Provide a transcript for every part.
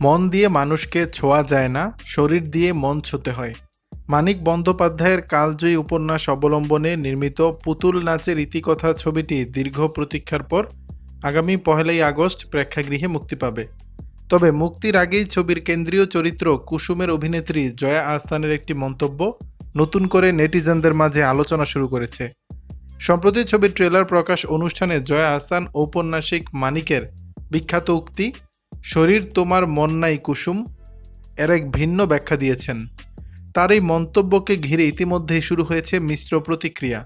মন দিয়ে মানুষকে ছোঁয়া যায় না, শরীর দিয়ে মন ছুঁতে হয়। মানিক বন্দ্যোপাধ্যায়ের কালজয়ী উপন্যাস অবলম্বনে নির্মিত পুতুল নাচের ইতিকথা ছবিটি দীর্ঘ প্রতীক্ষার পর আগামী ১লাই আগস্ট প্রেক্ষাগৃহে মুক্তি পাবে। তবে মুক্তির আগেই ছবির কেন্দ্রীয় চরিত্র কুসুমের অভিনেত্রী জয়া আহসানের একটি মন্তব্য নতুন করে নেটিজেনদের মাঝে আলোচনা শুরু করেছে। সম্প্রতি ছবির ট্রেলার প্রকাশ অনুষ্ঠানে জয়া আহসান ঔপন্যাসিক মানিকের বিখ্যাত উক্তি "শরীর তোমার মন নাই কুসুম" এর এক ভিন্ন ব্যাখ্যা দিয়েছেন। তার এই মন্তব্যকে ঘিরে ইতিমধ্যেই শুরু হয়েছে মিশ্র প্রতিক্রিয়া।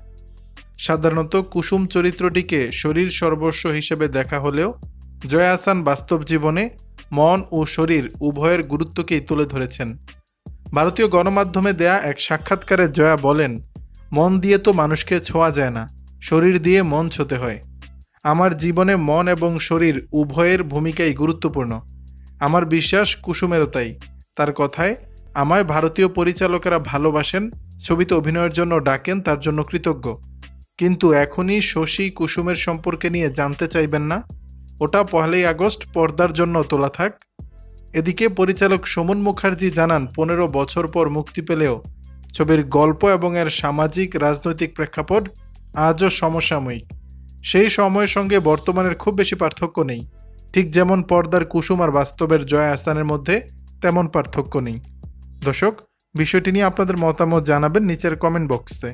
সাধারণত কুসুম চরিত্রটিকে শরীর সর্বস্ব হিসেবে দেখা হলেও জয়া আহসান বাস্তব জীবনে মন ও শরীর উভয়ের গুরুত্বকেই তুলে ধরেছেন। ভারতীয় গণমাধ্যমে দেয়া এক সাক্ষাৎকারে জয়া বলেন, "মন দিয়ে তো মানুষকে ছোঁয়া যায় না, শরীর দিয়ে মন ছুঁতে হয়। আমার জীবনে মন এবং শরীর উভয়ের ভূমিকাই গুরুত্বপূর্ণ। আমার বিশ্বাস কুসুমেরও তাই। তার কথায়, আমায় ভারতীয় পরিচালকেরা ভালোবাসেন, ছবিতে অভিনয়ের জন্য ডাকেন, তার জন্য কৃতজ্ঞ। কিন্তু এখনই শশী কুসুমের সম্পর্কে নিয়ে জানতে চাইবেন না? ওটা ১লাই আগস্ট পর্দার জন্য তোলা থাক।" এদিকে পরিচালক সুমন মুখার্জি জানান, ১৫ বছর পর মুক্তি পেলেও ছবির গল্প এবং এর সামাজিক রাজনৈতিক প্রেক্ষাপট আজও সমসাময়িক। সেই সময়ের সঙ্গে বর্তমানের খুব বেশি পার্থক্য নেই। ঠিক যেমন পর্দার কুসুম আর বাস্তবের জয়া আহসানের মধ্যে তেমন পার্থক্য নেই। দর্শক, বিষয়টি নিয়ে আপনাদের মতামত জানাবেন নিচের কমেন্ট বক্সে।